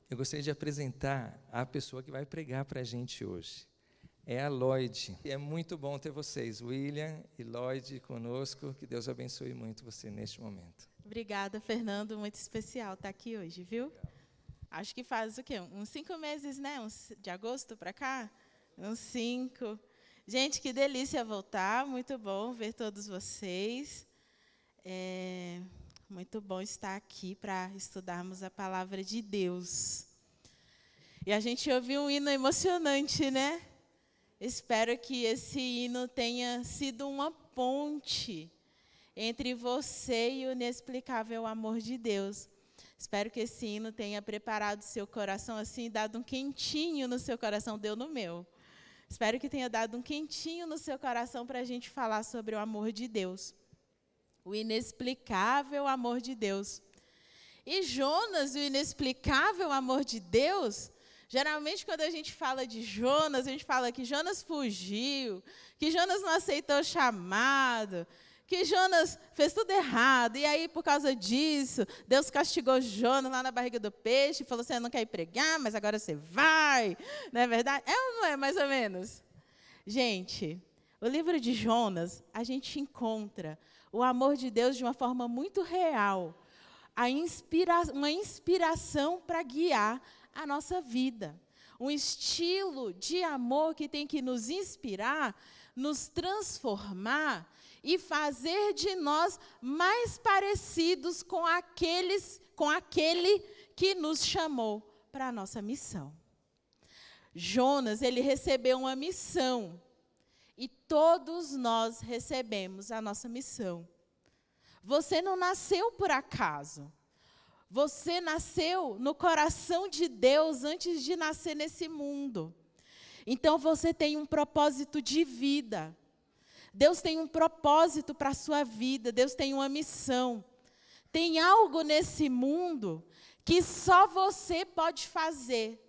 Eu gostaria de apresentar a pessoa que vai pregar para a gente hoje. É a Lloyd. É muito bom ter vocês, William e Lloyd, conosco. Que Deus abençoe muito você neste momento. Obrigada, Fernando. Muito especial estar aqui hoje, viu? Acho que faz o quê? Uns 5 meses, né? De agosto para cá? Uns 5. Gente, que delícia voltar. Muito bom ver todos vocês. Muito bom estar aqui para estudarmos a palavra de Deus. E a gente ouviu um hino emocionante, né? Espero que esse hino tenha sido uma ponte entre você e o inexplicável amor de Deus. Espero que esse hino tenha preparado seu coração, assim, dado um quentinho no seu coração, deu no meu. Espero que tenha dado um quentinho no seu coração para a gente falar sobre o amor de Deus. O inexplicável amor de Deus. E Jonas, o inexplicável amor de Deus, geralmente quando a gente fala de Jonas, a gente fala que Jonas fugiu, que Jonas não aceitou o chamado, que Jonas fez tudo errado. E aí, por causa disso, Deus castigou Jonas lá na barriga do peixe, falou, você não quer ir pregar, mas agora você vai. Não é verdade? É ou não é, mais ou menos? Gente, o livro de Jonas, a gente encontra o amor de Deus de uma forma muito real. Uma inspiração para guiar a nossa vida. Um estilo de amor que tem que nos inspirar, nos transformar e fazer de nós mais parecidos com aquele que nos chamou para a nossa missão. Jonas, ele recebeu uma missão. E todos nós recebemos a nossa missão. Você não nasceu por acaso. Você nasceu no coração de Deus antes de nascer nesse mundo. Então você tem um propósito de vida. Deus tem um propósito para a sua vida. Deus tem uma missão. Tem algo nesse mundo que só você pode fazer.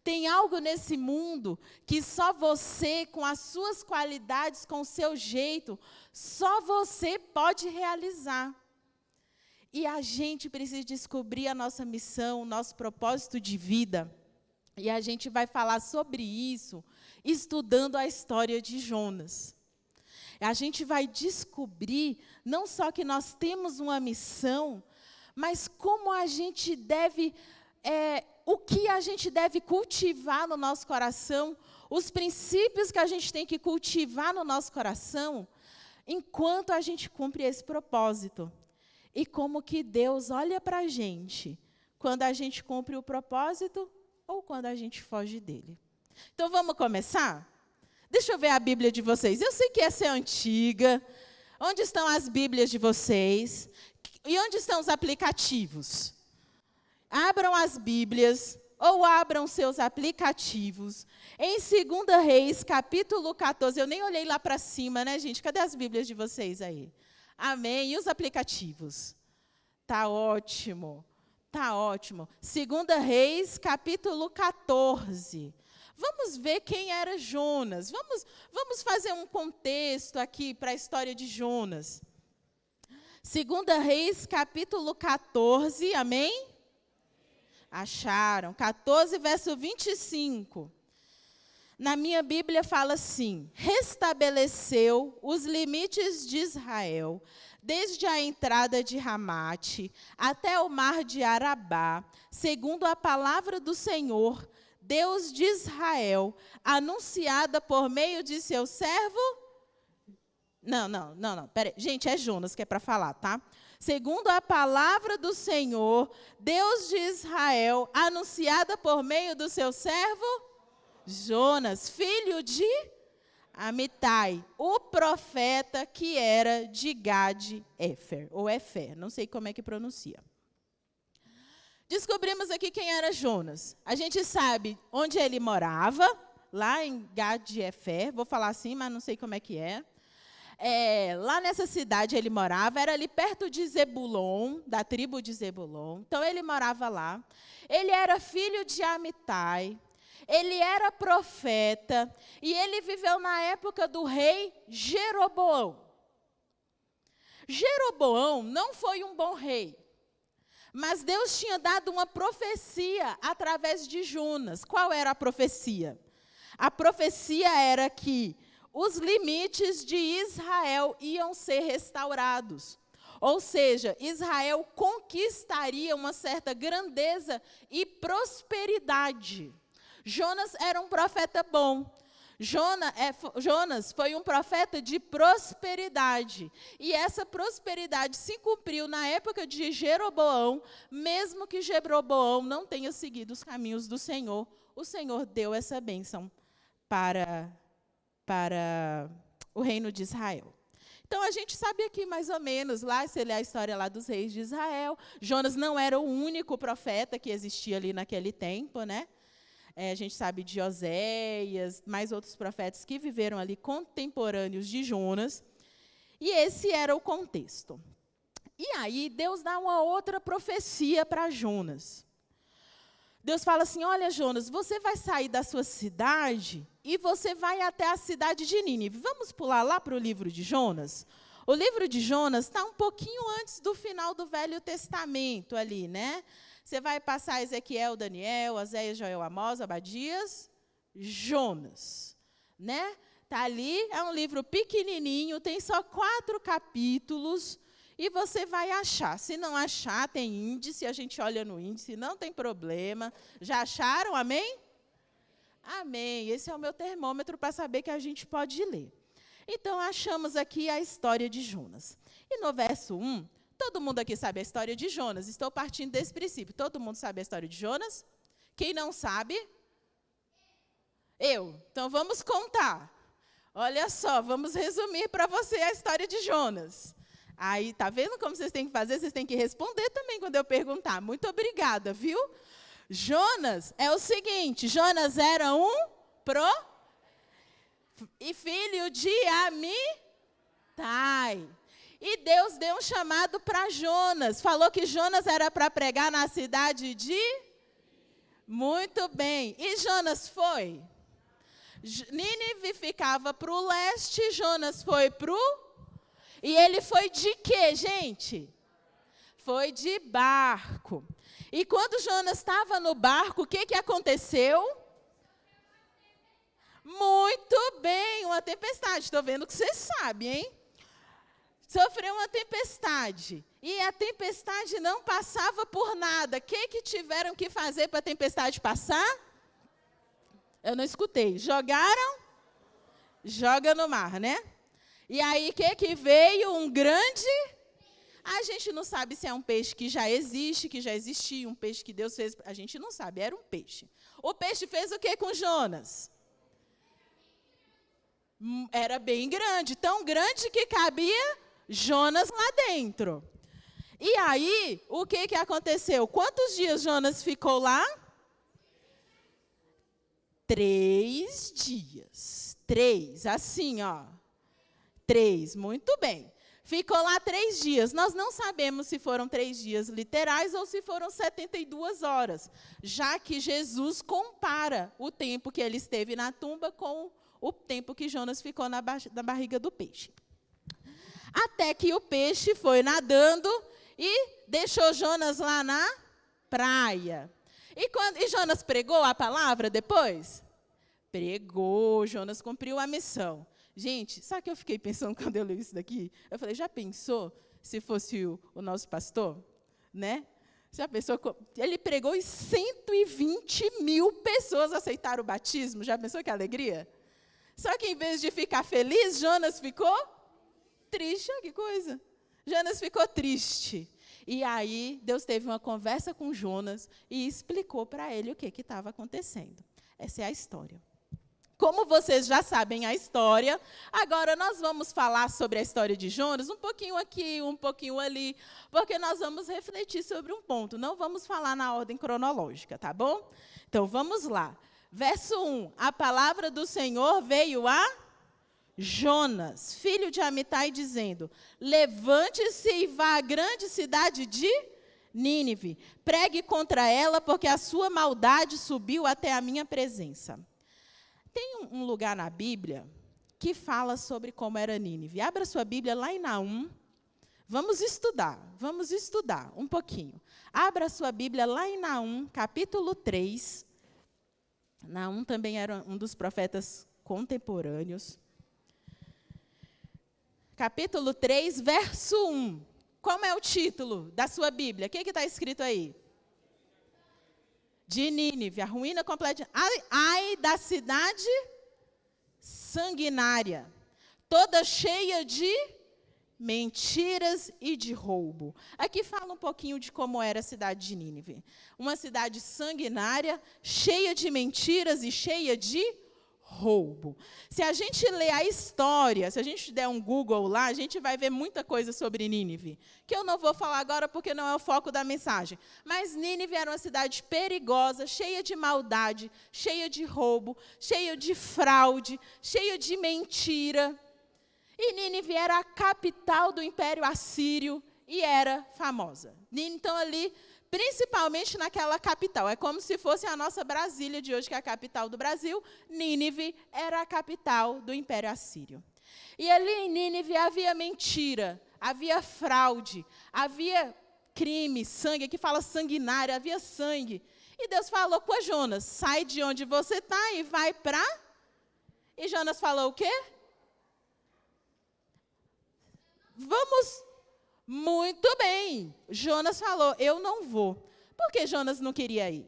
Tem algo nesse mundo que só você, com as suas qualidades, com o seu jeito, só você pode realizar. E a gente precisa descobrir a nossa missão, o nosso propósito de vida. E a gente vai falar sobre isso estudando a história de Jonas. A gente vai descobrir não só que nós temos uma missão, mas como a gente deve... o que a gente deve cultivar no nosso coração, os princípios que a gente tem que cultivar no nosso coração, enquanto a gente cumpre esse propósito. E como que Deus olha para a gente, quando a gente cumpre o propósito ou quando a gente foge dele. Então, vamos começar? Deixa eu ver a Bíblia de vocês. Eu sei que essa é antiga. Onde estão as Bíblias de vocês? E onde estão os aplicativos? Abram as Bíblias ou abram seus aplicativos. Em 2 Reis, capítulo 14. Eu nem olhei lá para cima, né, gente? Cadê as Bíblias de vocês aí? Amém. E os aplicativos? Tá ótimo. Tá ótimo. 2 Reis, capítulo 14. Vamos ver quem era Jonas. Vamos fazer um contexto aqui para a história de Jonas. 2 Reis, capítulo 14. Amém? Acharam? 14, verso 25. Na minha Bíblia fala assim: restabeleceu os limites de Israel, desde a entrada de Ramate até o mar de Arabá, segundo a palavra do Senhor, Deus de Israel, anunciada por meio de seu servo... Não, peraí. Gente, é Jonas que é para falar, tá? Segundo a palavra do Senhor, Deus de Israel, anunciada por meio do seu servo Jonas, filho de Amitai, o profeta que era de Gad-Efer, ou Efer, não sei como é que pronuncia. Descobrimos aqui quem era Jonas. A gente sabe onde ele morava, lá em Gad-Efer, vou falar assim, mas não sei como é que é. Lá nessa cidade ele morava, era ali perto de Zebulon, da tribo de Zebulon. Então ele morava lá. Ele era filho de Amitai. Ele era profeta e ele viveu na época do rei Jeroboão. Jeroboão não foi um bom rei, Mas Deus tinha dado uma profecia através de Jonas. Qual era a profecia? A profecia era que os limites de Israel iam ser restaurados. Ou seja, Israel conquistaria uma certa grandeza e prosperidade. Jonas era um profeta bom. Jonas foi um profeta de prosperidade. E essa prosperidade se cumpriu na época de Jeroboão, mesmo que Jeroboão não tenha seguido os caminhos do Senhor. O Senhor deu essa bênção para o reino de Israel. Então, a gente sabe aqui mais ou menos, lá, você lê a história lá dos reis de Israel, Jonas não era o único profeta que existia ali naquele tempo, né? A gente sabe de Oséias, mais outros profetas que viveram ali contemporâneos de Jonas. E esse era o contexto. E aí, Deus dá uma outra profecia para Jonas. Deus fala assim, olha, Jonas, você vai sair da sua cidade e você vai até a cidade de Nínive. Vamos pular lá para o livro de Jonas? O livro de Jonas está um pouquinho antes do final do Velho Testamento ali, né? Você vai passar Ezequiel, Daniel, Oséias, Joel, Amós, Obadias, Jonas, né? Está ali, é um livro pequenininho, tem só 4 capítulos, e você vai achar. Se não achar, tem índice, a gente olha no índice, não tem problema. Já acharam? Amém? Amém. Esse é o meu termômetro para saber que a gente pode ler. Então, achamos aqui a história de Jonas. E no verso 1, todo mundo aqui sabe a história de Jonas. Estou partindo desse princípio. Todo mundo sabe a história de Jonas? Quem não sabe? Eu. Então, vamos contar. Olha só, vamos resumir para você a história de Jonas. Aí, tá vendo como vocês têm que fazer? Vocês têm que responder também quando eu perguntar. Muito obrigada, viu? Jonas é o seguinte, Jonas era um e filho de Amitai. E Deus deu um chamado para Jonas. Falou que Jonas era para pregar na cidade de... Muito bem. E Jonas foi? Nínive ficava para o leste, Jonas foi para o... E ele foi de quê, gente? Foi de barco. E quando Jonas estava no barco, o que aconteceu? Muito bem, uma tempestade. Estou vendo que vocês sabem, hein? Sofreu uma tempestade. E a tempestade não passava por nada. O que tiveram que fazer para a tempestade passar? Eu não escutei. Jogaram? Joga no mar, né? E aí, o que veio? Um grande... A gente não sabe se é um peixe que já existe, que já existia, um peixe que Deus fez. A gente não sabe, era um peixe. O peixe fez o que com Jonas? Era bem grande, tão grande que cabia Jonas lá dentro. E aí, o que aconteceu? Quantos dias Jonas ficou lá? 3 dias. 3, assim, ó. 3, muito bem. Ficou lá 3 dias. Nós não sabemos se foram 3 dias literais ou se foram 72 horas, já que Jesus compara o tempo que ele esteve na tumba com o tempo que Jonas ficou na barriga do peixe. Até que o peixe foi nadando e deixou Jonas lá na praia. E Jonas pregou a palavra depois? Pregou, Jonas cumpriu a missão. Gente, sabe o que eu fiquei pensando quando eu li isso daqui? Eu falei, já pensou se fosse o nosso pastor? Né? Já pensou? Ele pregou e 120 mil pessoas aceitaram o batismo. Já pensou que alegria? Só que em vez de ficar feliz, Jonas ficou triste. Olha que coisa. Jonas ficou triste. E aí, Deus teve uma conversa com Jonas e explicou para ele o que estava acontecendo. Essa é a história. Como vocês já sabem a história, agora nós vamos falar sobre a história de Jonas, um pouquinho aqui, um pouquinho ali, porque nós vamos refletir sobre um ponto, não vamos falar na ordem cronológica, tá bom? Então, vamos lá. Verso 1, a palavra do Senhor veio a Jonas, filho de Amitai, dizendo, levante-se e vá à grande cidade de Nínive, pregue contra ela, porque a sua maldade subiu até a minha presença. Tem um lugar na Bíblia que fala sobre como era Nínive. Abra sua Bíblia lá em Naum, Vamos estudar um pouquinho. Abra a sua Bíblia lá em Naum, capítulo 3. Naum também era um dos profetas contemporâneos. Capítulo 3, verso 1. Como é o título da sua Bíblia? O que está escrito aí? De Nínive, a ruína completa. Ai da cidade sanguinária, toda cheia de mentiras e de roubo. Aqui fala um pouquinho de como era a cidade de Nínive. Uma cidade sanguinária, cheia de mentiras e cheia de roubo. Se a gente ler a história, se a gente der um Google lá, a gente vai ver muita coisa sobre Nínive, que eu não vou falar agora porque não é o foco da mensagem. Mas Nínive era uma cidade perigosa, cheia de maldade, cheia de roubo, cheia de fraude, cheia de mentira. E Nínive era a capital do Império Assírio e era famosa. Então, ali, principalmente naquela capital, é como se fosse a nossa Brasília de hoje, que é a capital do Brasil. Nínive era a capital do Império Assírio. E ali em Nínive havia mentira, havia fraude, havia crime, sangue, aqui fala sanguinário, havia sangue. E Deus falou com Jonas, sai de onde você está e vai para... E Jonas falou o quê? Vamos, muito bem. Jonas falou, eu não vou. Por que Jonas não queria ir?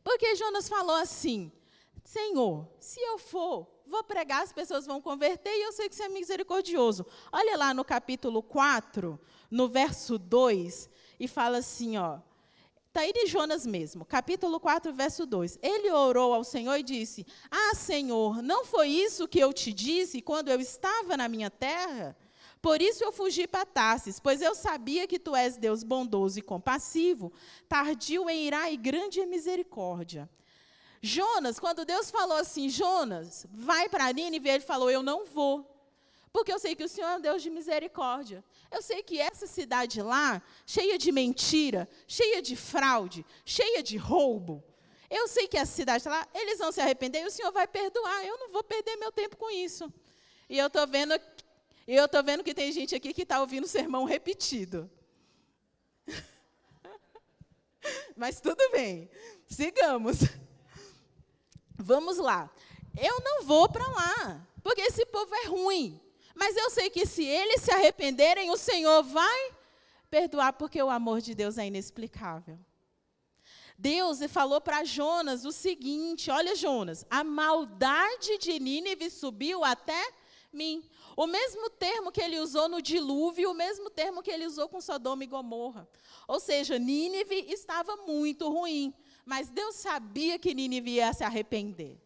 Porque Jonas falou assim, Senhor, se eu for, vou pregar, as pessoas vão converter e eu sei que você é misericordioso. Olha lá no capítulo 4, no verso 2, e fala assim, ó. Está aí de Jonas mesmo, capítulo 4, verso 2. Ele orou ao Senhor e disse, Senhor, não foi isso que eu te disse quando eu estava na minha terra? Por isso eu fugi para Tarsis, pois eu sabia que tu és Deus bondoso e compassivo, tardio em irá e grande em misericórdia. Jonas, quando Deus falou assim, Jonas, vai para Nínive, ele falou, eu não vou, porque eu sei que o Senhor é um Deus de misericórdia. Eu sei que essa cidade lá, cheia de mentira, cheia de fraude, cheia de roubo, eu sei que essa cidade lá, eles vão se arrepender e o Senhor vai perdoar, eu não vou perder meu tempo com isso. E eu estou vendo que tem gente aqui que está ouvindo o sermão repetido. Mas tudo bem, sigamos. Vamos lá. Eu não vou para lá, porque esse povo é ruim. Mas eu sei que se eles se arrependerem, o Senhor vai perdoar, porque o amor de Deus é inexplicável. Deus falou para Jonas o seguinte, olha Jonas, a maldade de Nínive subiu até mim. O mesmo termo que ele usou no dilúvio, o mesmo termo que ele usou com Sodoma e Gomorra. Ou seja, Nínive estava muito ruim, mas Deus sabia que Nínive ia se arrepender.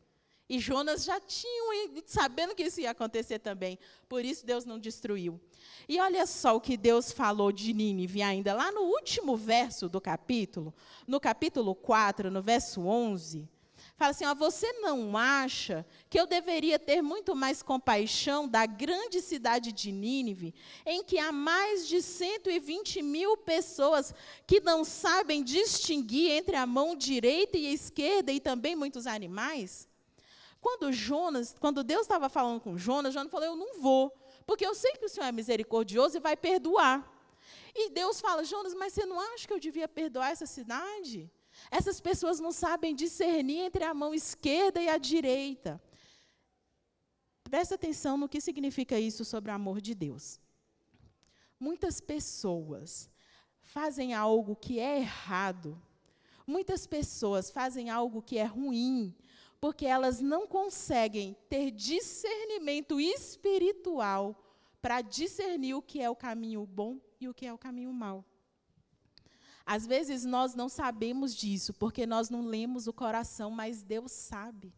E Jonas já tinha, sabendo que isso ia acontecer também, por isso Deus não destruiu. E olha só o que Deus falou de Nínive ainda, lá no último verso do capítulo, no capítulo 4, no verso 11, fala assim, você não acha que eu deveria ter muito mais compaixão da grande cidade de Nínive, em que há mais de 120 mil pessoas que não sabem distinguir entre a mão direita e a esquerda e também muitos animais? Quando Deus estava falando com Jonas falou, eu não vou, porque eu sei que o Senhor é misericordioso e vai perdoar. E Deus fala, Jonas, mas você não acha que eu devia perdoar essa cidade? Essas pessoas não sabem discernir entre a mão esquerda e a direita. Presta atenção no que significa isso sobre o amor de Deus. Muitas pessoas fazem algo que é errado. Muitas pessoas fazem algo que é ruim, porque elas não conseguem ter discernimento espiritual para discernir o que é o caminho bom e o que é o caminho mau. Às vezes nós não sabemos disso, porque nós não lemos o coração, mas Deus sabe.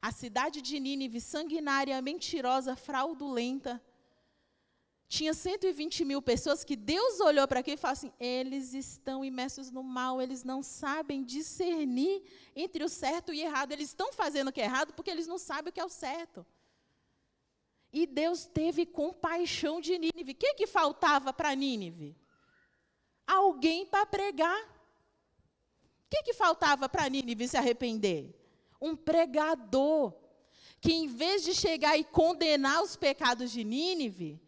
A cidade de Nínive, sanguinária, mentirosa, fraudulenta, tinha 120 mil pessoas que Deus olhou para aqui e falou assim, eles estão imersos no mal, eles não sabem discernir entre o certo e o errado. Eles estão fazendo o que é errado porque eles não sabem o que é o certo. E Deus teve compaixão de Nínive. O que faltava para Nínive? Alguém para pregar. O que faltava para Nínive se arrepender? Um pregador, que em vez de chegar e condenar os pecados de Nínive,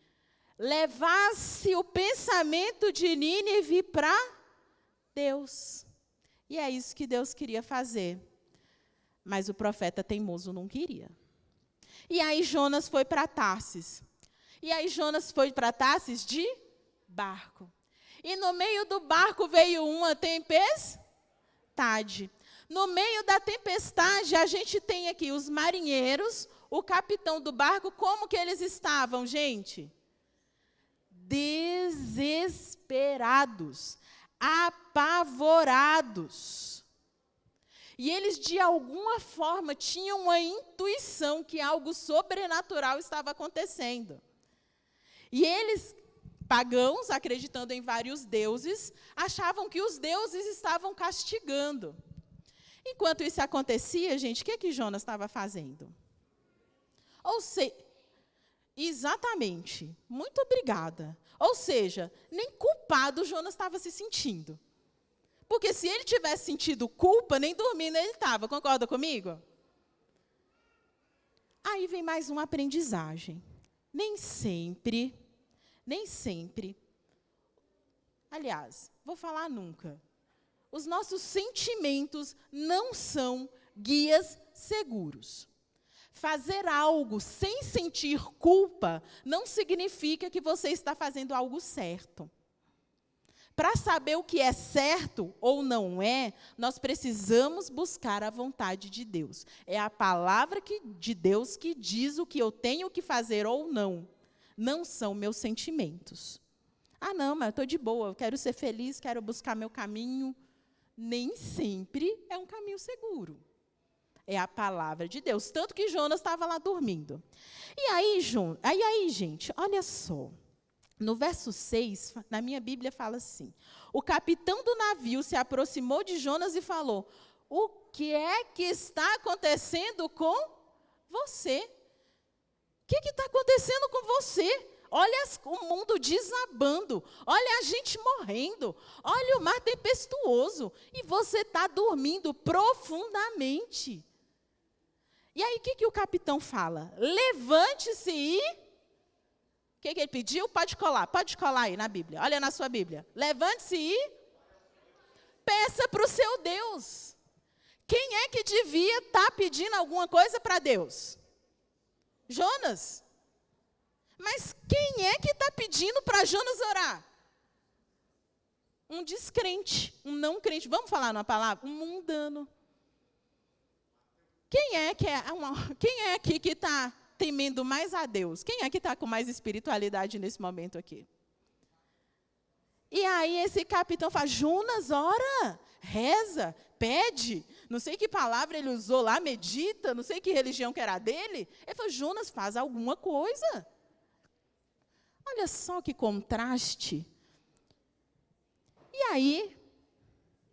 levasse o pensamento de Nínive para Deus. E é isso que Deus queria fazer. Mas o profeta teimoso não queria. E aí Jonas foi para Tarsis. E aí Jonas foi para Tarsis de barco. E no meio do barco veio uma tempestade. No meio da tempestade, a gente tem aqui os marinheiros, o capitão do barco, como que eles estavam, gente? Desesperados, apavorados. E eles, de alguma forma, tinham uma intuição que algo sobrenatural estava acontecendo. E eles, pagãos, acreditando em vários deuses, achavam que os deuses estavam castigando. Enquanto isso acontecia, gente, o que Jonas estava fazendo? Ou seja, exatamente, muito obrigada. Ou seja, nem culpado Jonas estava se sentindo. Porque se ele tivesse sentido culpa, nem dormindo ele estava. Concorda comigo? Aí vem mais uma aprendizagem. Nem sempre, aliás, vou falar nunca, os nossos sentimentos não são guias seguros. Fazer algo sem sentir culpa não significa que você está fazendo algo certo. Para saber o que é certo ou não é, nós precisamos buscar a vontade de Deus. É a palavra de Deus que diz o que eu tenho que fazer ou não. Não são meus sentimentos. Ah, não, mas eu estou de boa, eu quero ser feliz, quero buscar meu caminho. Nem sempre é um caminho seguro. É a palavra de Deus. Tanto que Jonas estava lá dormindo. E aí, gente, olha só. No verso 6, na minha Bíblia fala assim: o capitão do navio se aproximou de Jonas e falou: o que é que está acontecendo com você? O que está acontecendo com você? Olha o mundo desabando, olha a gente morrendo, olha o mar tempestuoso, e você está dormindo profundamente. E aí, o que o capitão fala? Levante-se e... O que ele pediu? Pode colar aí na Bíblia. Olha na sua Bíblia. Levante-se e peça para o seu Deus. Quem é que devia estar pedindo alguma coisa para Deus? Jonas. Mas quem é que está pedindo para Jonas orar? Um descrente, um não crente. Vamos falar numa palavra? Um mundano. Quem é aqui que está temendo mais a Deus? Quem é que está com mais espiritualidade nesse momento aqui? E aí esse capitão fala: Jonas, ora, reza, pede. Não sei que palavra ele usou lá, medita, não sei que religião que era dele. Ele falou: Jonas, faz alguma coisa. Olha só que contraste. E aí,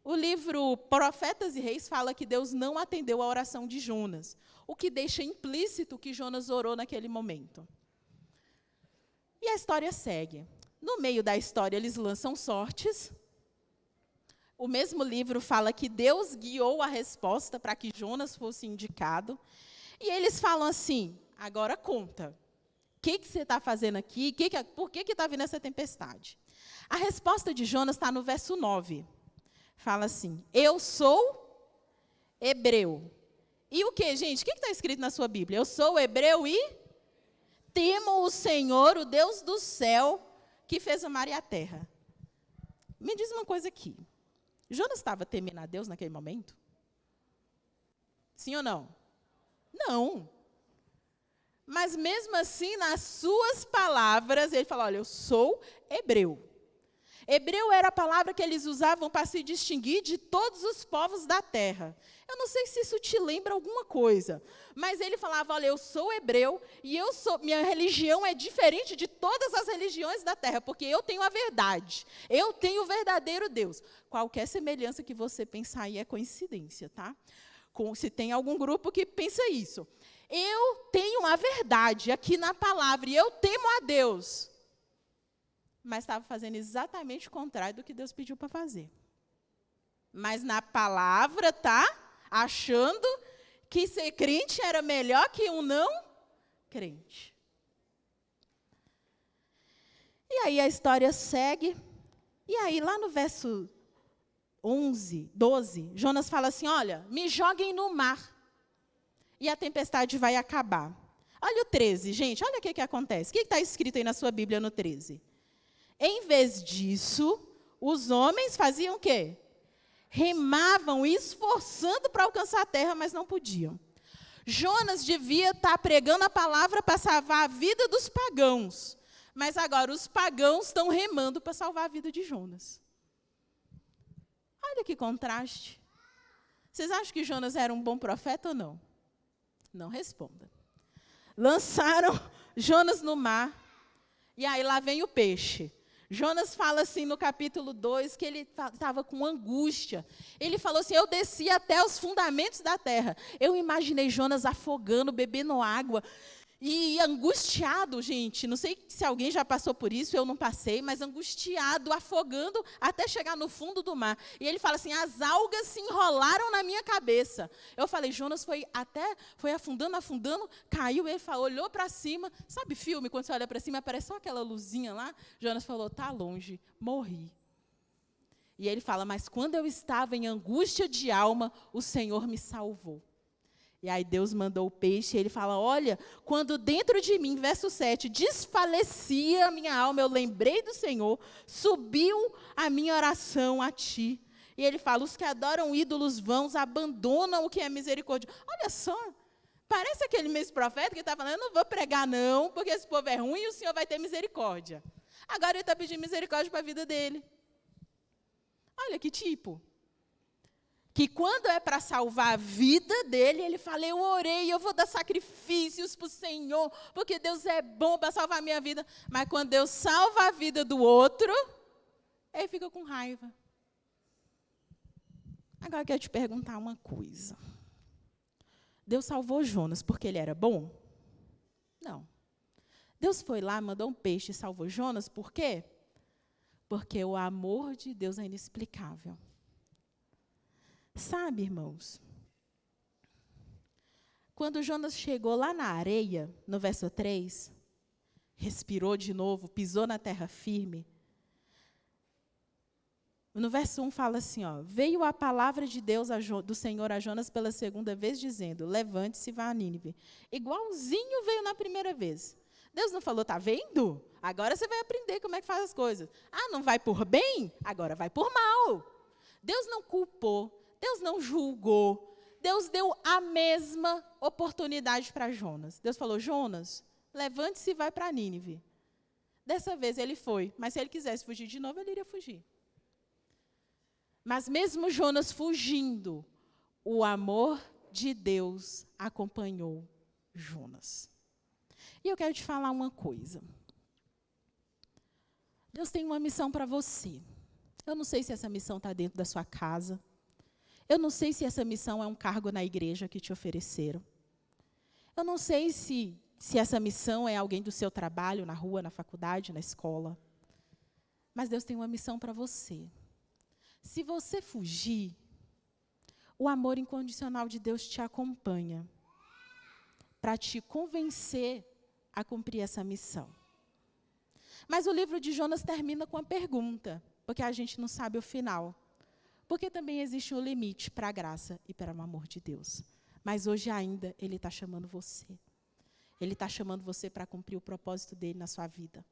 o livro Profetas e Reis fala que Deus não atendeu a oração de Jonas, o que deixa implícito que Jonas orou naquele momento. E a história segue. No meio da história, eles lançam sortes. O mesmo livro fala que Deus guiou a resposta para que Jonas fosse indicado. E eles falam assim: agora conta. O que você está fazendo aqui? Por que está vindo essa tempestade? A resposta de Jonas está no verso 9. Fala assim: eu sou hebreu. E o que, gente? O que está escrito na sua Bíblia? Eu sou hebreu e temo o Senhor, o Deus do céu, que fez o mar e a terra. Me diz uma coisa aqui. Jonas estava temendo a Deus naquele momento? Sim ou não? Não. Mas mesmo assim, nas suas palavras, ele fala: olha, eu sou hebreu. Hebreu era a palavra que eles usavam para se distinguir de todos os povos da terra. Eu não sei se isso te lembra alguma coisa, mas ele falava: olha, eu sou hebreu e minha religião é diferente de todas as religiões da terra, porque eu tenho a verdade, eu tenho o verdadeiro Deus. Qualquer semelhança que você pensar aí é coincidência, tá? Se tem algum grupo que pensa isso. Eu tenho a verdade aqui na palavra e eu temo a Deus. Mas estava fazendo exatamente o contrário do que Deus pediu para fazer. Mas na palavra tá achando que ser crente era melhor que um não crente. E aí a história segue. E aí lá no verso 11, 12, Jonas fala assim, olha, me joguem no mar e a tempestade vai acabar. Olha o 13, gente, olha o que acontece. O que está escrito aí na sua Bíblia no 13? Em vez disso, os homens faziam o quê? Remavam, esforçando para alcançar a terra, mas não podiam. Jonas devia estar pregando a palavra para salvar a vida dos pagãos. Mas agora os pagãos estão remando para salvar a vida de Jonas. Olha que contraste. Vocês acham que Jonas era um bom profeta ou não? Não responda. Lançaram Jonas no mar, e aí lá vem o peixe. Jonas fala assim no capítulo 2, que ele estava com angústia. Ele falou assim, eu desci até os fundamentos da terra. Eu imaginei Jonas afogando, bebendo água. E angustiado, gente, não sei se alguém já passou por isso, eu não passei, mas angustiado, afogando, até chegar no fundo do mar. E ele fala assim, as algas se enrolaram na minha cabeça. Eu falei, Jonas foi afundando, caiu, ele falou, olhou para cima, sabe filme, quando você olha para cima, aparece só aquela luzinha lá? Jonas falou, tá longe, morri. E ele fala, mas quando eu estava em angústia de alma, o Senhor me salvou. E aí Deus mandou o peixe, e ele fala, olha, quando dentro de mim, verso 7, desfalecia a minha alma, eu lembrei do Senhor, subiu a minha oração a ti. E ele fala, os que adoram ídolos vãos abandonam o que é misericórdia. Olha só, parece aquele mesmo profeta que está falando, eu não vou pregar não, porque esse povo é ruim e o Senhor vai ter misericórdia. Agora ele está pedindo misericórdia para a vida dele. Olha que tipo. Que quando é para salvar a vida dele, ele fala, eu orei, eu vou dar sacrifícios para o Senhor, porque Deus é bom para salvar a minha vida. Mas quando Deus salva a vida do outro, ele fica com raiva. Agora eu quero te perguntar uma coisa. Deus salvou Jonas porque ele era bom? Não. Deus foi lá, mandou um peixe e salvou Jonas, por quê? Porque o amor de Deus é inexplicável. Sabe, irmãos, quando Jonas chegou lá na areia, no verso 3, respirou de novo, pisou na terra firme. No verso 1 fala assim, ó, veio a palavra de Deus do Senhor a Jonas pela segunda vez, dizendo, levante-se e vá a Nínive. Igualzinho veio na primeira vez. Deus não falou, tá vendo? Agora você vai aprender como é que faz as coisas. Ah, não vai por bem? Agora vai por mal. Deus não culpou. Deus não julgou, Deus deu a mesma oportunidade para Jonas. Deus falou, Jonas, levante-se e vai para Nínive. Dessa vez ele foi, mas se ele quisesse fugir de novo, ele iria fugir. Mas mesmo Jonas fugindo, o amor de Deus acompanhou Jonas. E eu quero te falar uma coisa. Deus tem uma missão para você. Eu não sei se essa missão está dentro da sua casa. Eu não sei se essa missão é um cargo na igreja que te ofereceram. Eu não sei se essa missão é alguém do seu trabalho, na rua, na faculdade, na escola. Mas Deus tem uma missão para você. Se você fugir, o amor incondicional de Deus te acompanha para te convencer a cumprir essa missão. Mas o livro de Jonas termina com a pergunta, porque a gente não sabe o final. Porque também existe um limite para a graça e para o amor de Deus. Mas hoje ainda Ele está chamando você. Ele está chamando você para cumprir o propósito dEle na sua vida.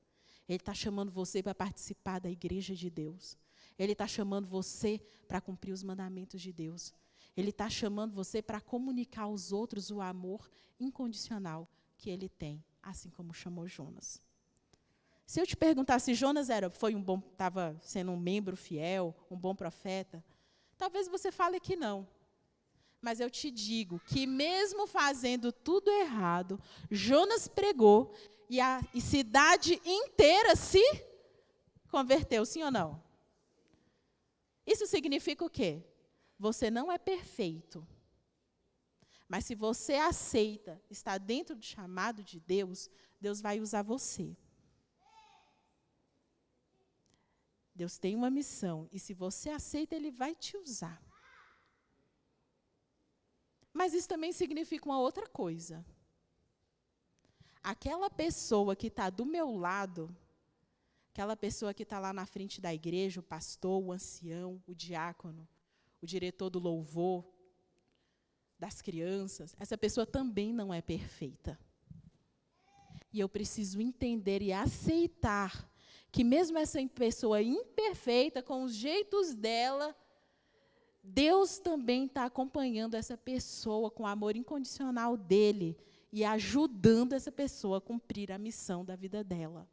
Ele está chamando você para participar da igreja de Deus. Ele está chamando você para cumprir os mandamentos de Deus. Ele está chamando você para comunicar aos outros o amor incondicional que Ele tem, assim como chamou Jonas. Se eu te perguntar se Jonas estava sendo um membro fiel, um bom profeta, talvez você fale que não. Mas eu te digo que mesmo fazendo tudo errado, Jonas pregou e a cidade inteira se converteu, sim ou não? Isso significa o quê? Você não é perfeito. Mas se você aceita, está dentro do chamado de Deus, Deus vai usar você. Deus tem uma missão, e se você aceita, Ele vai te usar. Mas isso também significa uma outra coisa. Aquela pessoa que está do meu lado, Aquela pessoa que está lá na frente da igreja, o pastor, o ancião, o diácono, o diretor do louvor, das crianças, essa pessoa também não é perfeita. E eu preciso entender e aceitar que mesmo essa pessoa imperfeita, com os jeitos dela, Deus também está acompanhando essa pessoa com o amor incondicional dele e ajudando essa pessoa a cumprir a missão da vida dela.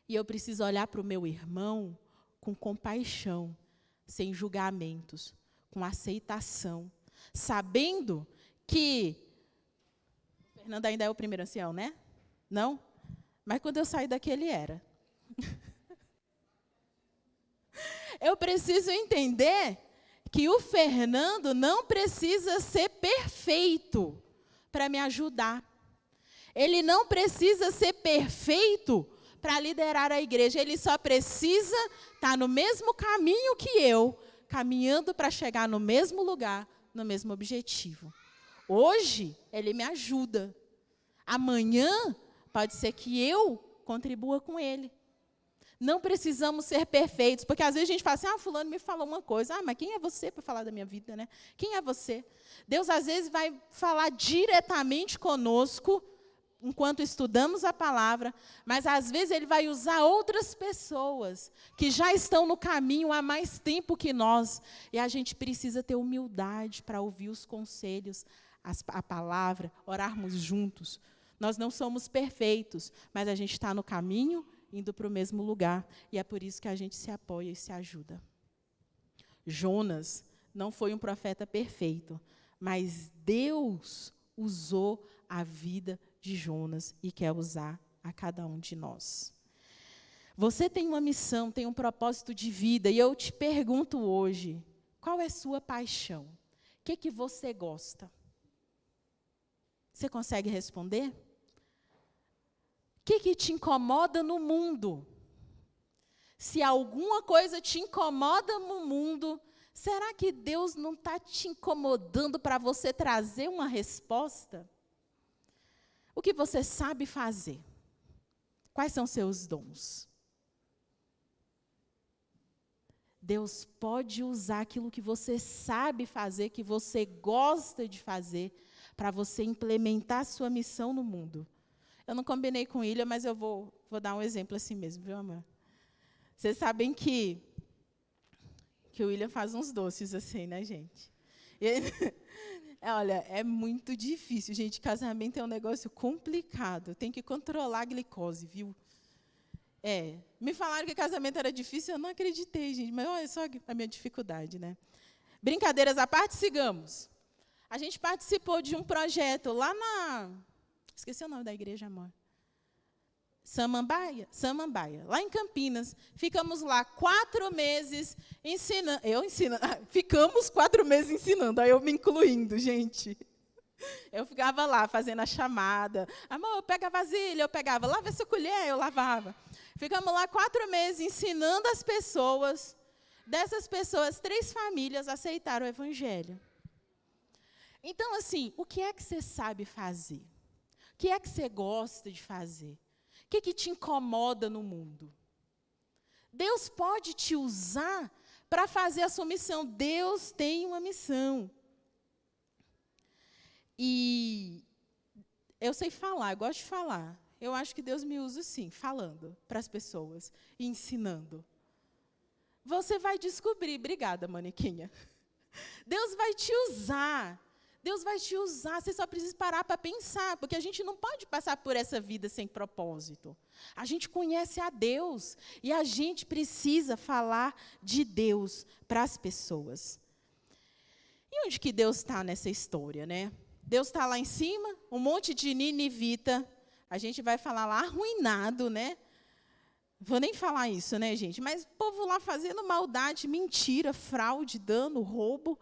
E eu preciso olhar para o meu irmão com compaixão, sem julgamentos, com aceitação, sabendo que o Fernando ainda é o primeiro ancião, né? Não? Mas quando eu saí daqui, ele era. Eu preciso entender que o Fernando não precisa ser perfeito para me ajudar. Ele não precisa ser perfeito para liderar a igreja. Ele só precisa estar no mesmo caminho que eu, caminhando para chegar no mesmo lugar, no mesmo objetivo. Hoje, ele me ajuda. Amanhã, pode ser que eu contribua com ele. Não precisamos ser perfeitos, porque às vezes a gente fala assim, fulano me falou uma coisa, mas quem é você para falar da minha vida, né? Quem é você? Deus às vezes vai falar diretamente conosco, enquanto estudamos a palavra, mas às vezes ele vai usar outras pessoas, que já estão no caminho há mais tempo que nós, e a gente precisa ter humildade para ouvir os conselhos, a palavra, orarmos juntos. Nós não somos perfeitos, mas a gente está no caminho, indo para o mesmo lugar. E é por isso que a gente se apoia e se ajuda. Jonas não foi um profeta perfeito, mas Deus usou a vida de Jonas e quer usar a cada um de nós. Você tem uma missão, tem um propósito de vida, e eu te pergunto hoje, qual é a sua paixão? O que você gosta? Você consegue responder? O que te incomoda no mundo? Se alguma coisa te incomoda no mundo, será que Deus não está te incomodando para você trazer uma resposta? O que você sabe fazer? Quais são seus dons? Deus pode usar aquilo que você sabe fazer, que você gosta de fazer, para você implementar a sua missão no mundo. Eu não combinei com Ilha, mas eu vou dar um exemplo assim mesmo, viu, amor? Vocês sabem que o William faz uns doces assim, né, gente? Olha, é muito difícil, gente. Casamento é um negócio complicado. Tem que controlar a glicose, viu? Me falaram que casamento era difícil, eu não acreditei, gente. Mas olha só a minha dificuldade, né? Brincadeiras à parte, sigamos. A gente participou de um projeto lá na... Esqueci o nome da igreja, amor. Samambaia, lá em Campinas. Ficamos lá 4 meses ensinando. Ficamos 4 meses ensinando, aí eu me incluindo, gente. Eu ficava lá fazendo a chamada. Amor, pega a vasilha, eu pegava. Lava essa colher, eu lavava. Ficamos lá 4 meses ensinando as pessoas. Dessas pessoas, 3 famílias aceitaram o evangelho. Então, assim, o que é que você sabe fazer? O que é que você gosta de fazer? O que te incomoda no mundo? Deus pode te usar para fazer a sua missão. Deus tem uma missão. E eu sei falar, eu gosto de falar. Eu acho que Deus me usa, sim, falando para as pessoas e ensinando. Você vai descobrir. Obrigada, manequinha. Deus vai te usar. Deus vai te usar, você só precisa parar para pensar, porque a gente não pode passar por essa vida sem propósito. A gente conhece a Deus e a gente precisa falar de Deus para as pessoas. E onde que Deus está nessa história, né? Deus está lá em cima, um monte de ninivita, a gente vai falar lá arruinado, né? Vou nem falar isso, né, gente? Mas o povo lá fazendo maldade, mentira, fraude, dano, roubo.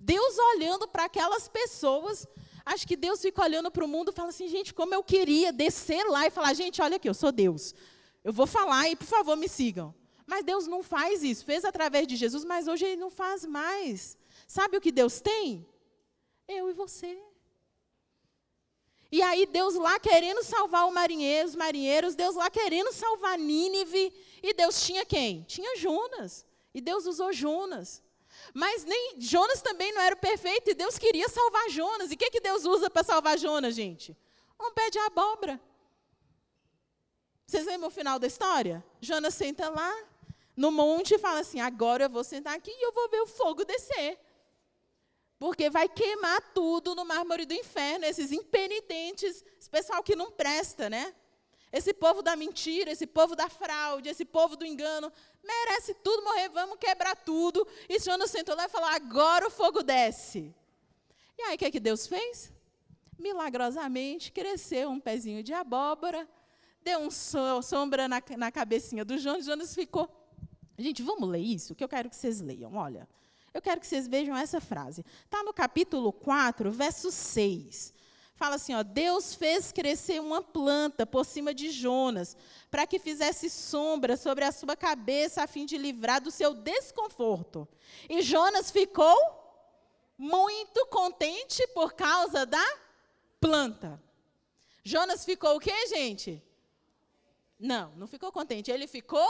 Deus olhando para aquelas pessoas, acho que Deus fica olhando para o mundo e fala assim, gente, como eu queria descer lá e falar, gente, olha aqui, eu sou Deus. Eu vou falar e, por favor, me sigam. Mas Deus não faz isso. Fez através de Jesus, mas hoje Ele não faz mais. Sabe o que Deus tem? Eu e você. E aí Deus lá querendo salvar os marinheiros, Deus lá querendo salvar Nínive. E Deus tinha quem? Tinha Jonas. E Deus usou Jonas. Mas nem Jonas também não era o perfeito, e Deus queria salvar Jonas. E o que Deus usa para salvar Jonas, gente? Um pé de abóbora. Vocês lembram o final da história? Jonas senta lá no monte e fala assim, agora eu vou sentar aqui e eu vou ver o fogo descer. Porque vai queimar tudo no mármore do inferno, esses impenitentes, esse pessoal que não presta, né? Esse povo da mentira, esse povo da fraude, esse povo do engano, merece tudo morrer, vamos quebrar tudo. E Jonas sentou lá e falou, agora o fogo desce. E aí, o que Deus fez? Milagrosamente, cresceu um pezinho de abóbora, deu sombra na cabecinha do Jonas, Jonas ficou... Gente, vamos ler isso, que eu quero que vocês leiam, olha. Eu quero que vocês vejam essa frase. Está no capítulo 4, verso 6. Fala assim, ó, Deus fez crescer uma planta por cima de Jonas, para que fizesse sombra sobre a sua cabeça, a fim de livrar do seu desconforto. E Jonas ficou muito contente por causa da planta. Jonas ficou o quê, gente? Não ficou contente. Ele ficou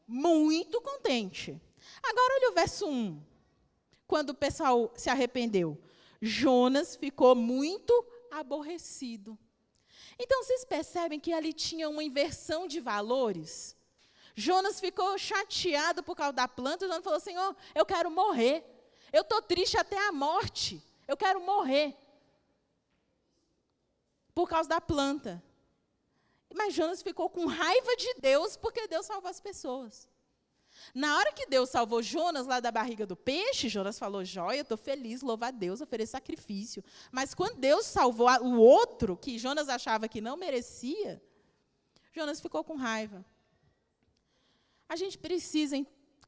muito contente. Agora, olha o verso 1. Quando o pessoal se arrependeu. Jonas ficou muito aborrecido. Então, vocês percebem que ali tinha uma inversão de valores? Jonas ficou chateado por causa da planta. Jonas falou, Senhor, eu quero morrer. Eu estou triste até a morte. Eu quero morrer. Por causa da planta. Mas Jonas ficou com raiva de Deus, porque Deus salvou as pessoas. Na hora que Deus salvou Jonas lá da barriga do peixe, Jonas falou, joia, estou feliz, louva a Deus, ofereço sacrifício. Mas quando Deus salvou o outro, que Jonas achava que não merecia, Jonas ficou com raiva. A gente precisa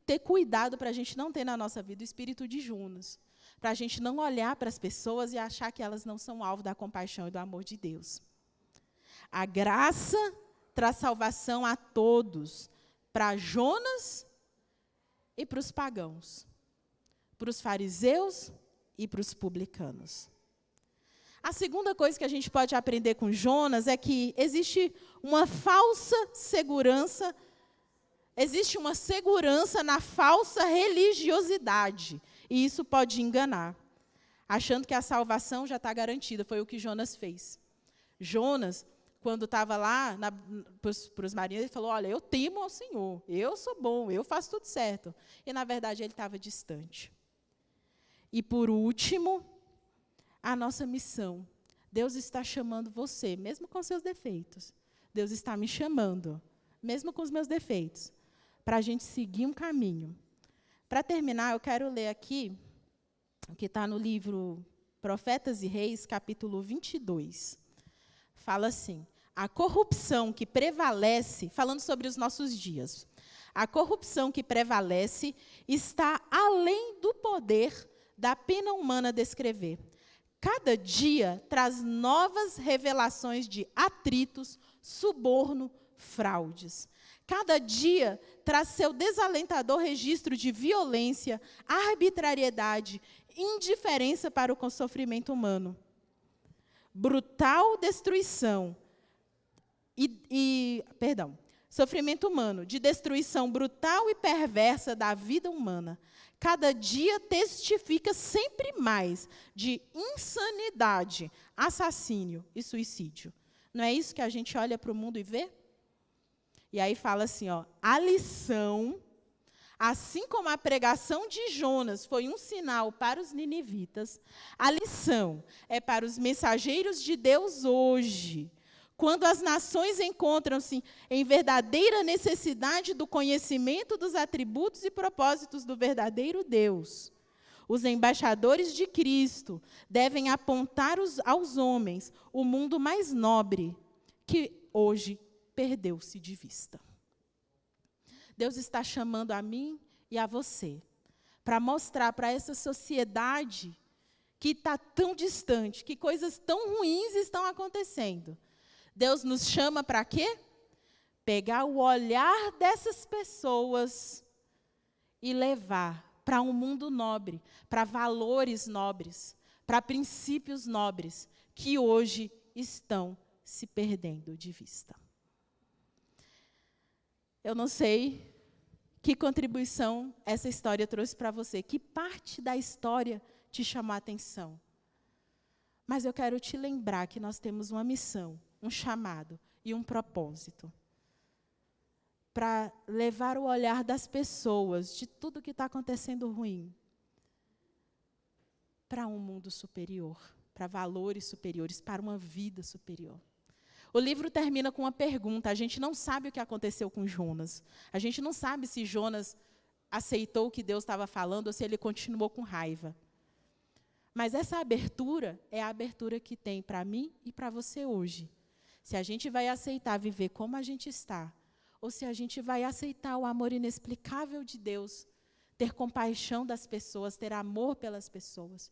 ter cuidado para a gente não ter na nossa vida o espírito de Jonas. Para a gente não olhar para as pessoas e achar que elas não são alvo da compaixão e do amor de Deus. A graça traz salvação a todos, para Jonas e para os pagãos, para os fariseus e para os publicanos. A segunda coisa que a gente pode aprender com Jonas é que existe uma falsa segurança, existe uma segurança na falsa religiosidade, e isso pode enganar, achando que a salvação já está garantida. Foi o que Jonas fez. Jonas, quando estava lá para os marinheiros, ele falou, olha, eu temo ao Senhor, eu sou bom, eu faço tudo certo. E, na verdade, ele estava distante. E, por último, a nossa missão. Deus está chamando você, mesmo com seus defeitos. Deus está me chamando, mesmo com os meus defeitos, para a gente seguir um caminho. Para terminar, eu quero ler aqui, o que está no livro Profetas e Reis, capítulo 22. Fala assim, a corrupção que prevalece, falando sobre os nossos dias, a corrupção que prevalece está além do poder da pena humana descrever. Cada dia traz novas revelações de atritos, suborno, fraudes. Cada dia traz seu desalentador registro de violência, arbitrariedade, indiferença para o sofrimento humano. Brutal destruição sofrimento humano, de destruição brutal e perversa da vida humana. Cada dia testifica sempre mais de insanidade, assassínio e suicídio. Não é isso que a gente olha para o mundo e vê? E aí fala assim, ó, a lição, assim como a pregação de Jonas foi um sinal para os ninivitas, a lição é para os mensageiros de Deus hoje. Quando as nações encontram-se em verdadeira necessidade do conhecimento dos atributos e propósitos do verdadeiro Deus, os embaixadores de Cristo devem apontar aos homens o mundo mais nobre que hoje perdeu-se de vista. Deus está chamando a mim e a você para mostrar para essa sociedade que está tão distante, que coisas tão ruins estão acontecendo. Deus nos chama para quê? Pegar o olhar dessas pessoas e levar para um mundo nobre, para valores nobres, para princípios nobres, que hoje estão se perdendo de vista. Eu não sei que contribuição essa história trouxe para você, que parte da história te chamou a atenção. Mas eu quero te lembrar que nós temos uma missão, um chamado e um propósito para levar o olhar das pessoas, de tudo que está acontecendo ruim, para um mundo superior, para valores superiores, para uma vida superior. O livro termina com uma pergunta. A gente não sabe o que aconteceu com Jonas. A gente não sabe se Jonas aceitou o que Deus estava falando ou se ele continuou com raiva. Mas essa abertura é a abertura que tem para mim e para você hoje. Se a gente vai aceitar viver como a gente está, ou se a gente vai aceitar o amor inexplicável de Deus, ter compaixão das pessoas, ter amor pelas pessoas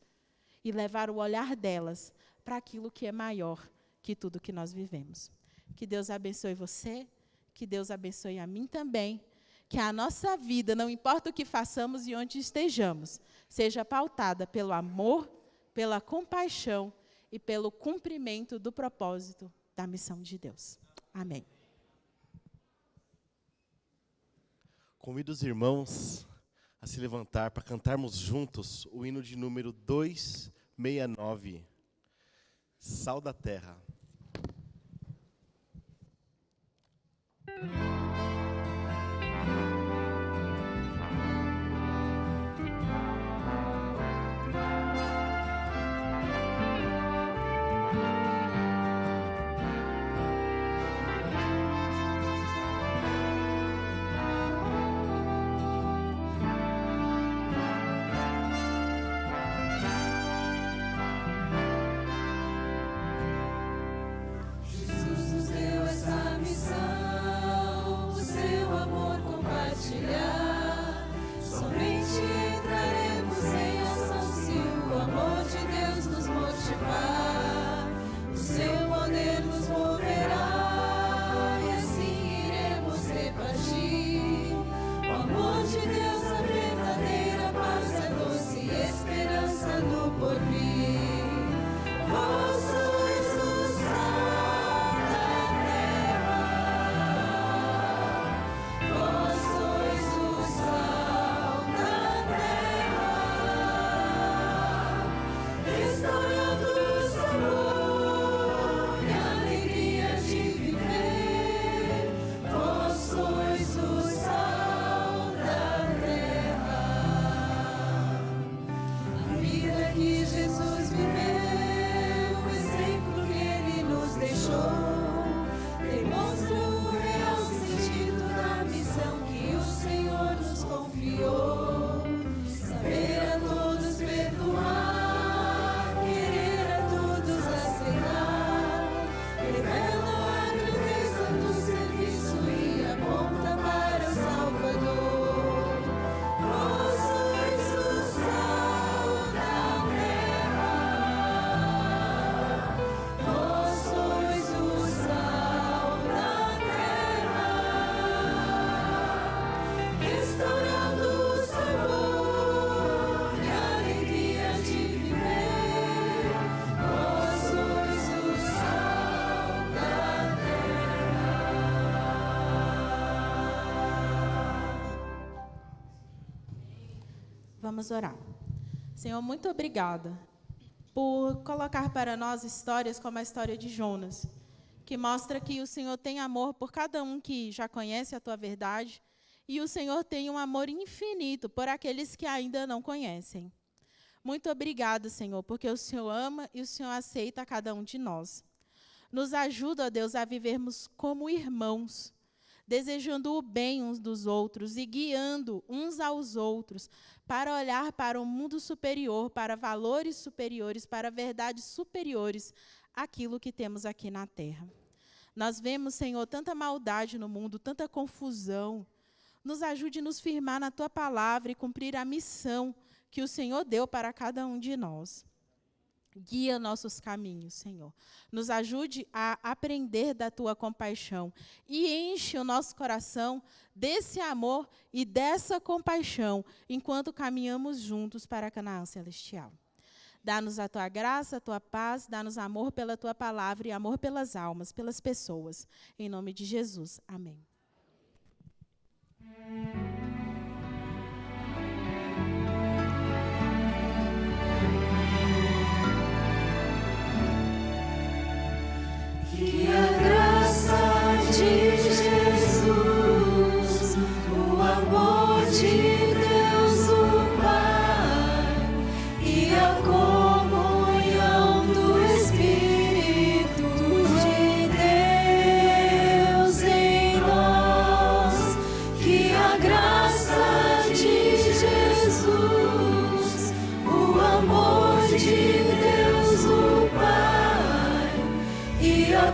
e levar o olhar delas para aquilo que é maior que tudo que nós vivemos. Que Deus abençoe você, que Deus abençoe a mim também, que a nossa vida, não importa o que façamos e onde estejamos, seja pautada pelo amor, pela compaixão e pelo cumprimento do propósito da missão de Deus. Amém. Convido os irmãos a se levantar para cantarmos juntos o hino de número 269, Sal da Terra. Vamos orar. Senhor, muito obrigada por colocar para nós histórias como a história de Jonas, que mostra que o Senhor tem amor por cada um que já conhece a tua verdade, e o Senhor tem um amor infinito por aqueles que ainda não conhecem. Muito obrigada, Senhor, porque o Senhor ama e o Senhor aceita cada um de nós. Nos ajuda, ó Deus, a vivermos como irmãos, desejando o bem uns dos outros e guiando uns aos outros para olhar para um mundo superior, para valores superiores, para verdades superiores àquilo que temos aqui na terra. Nós vemos, Senhor, tanta maldade no mundo, tanta confusão. Nos ajude a nos firmar na tua palavra e cumprir a missão que o Senhor deu para cada um de nós. Guia nossos caminhos, Senhor. Nos ajude a aprender da tua compaixão e enche o nosso coração desse amor e dessa compaixão enquanto caminhamos juntos para a Canaã Celestial. Dá-nos a tua graça, a tua paz, dá-nos amor pela tua palavra e amor pelas almas, pelas pessoas. Em nome de Jesus. Amém. Que a graça de Jesus, o amor de Deus o Pai e a comunhão do Espírito de Deus em nós. Que a graça de Jesus, o amor de Deus o Pai e a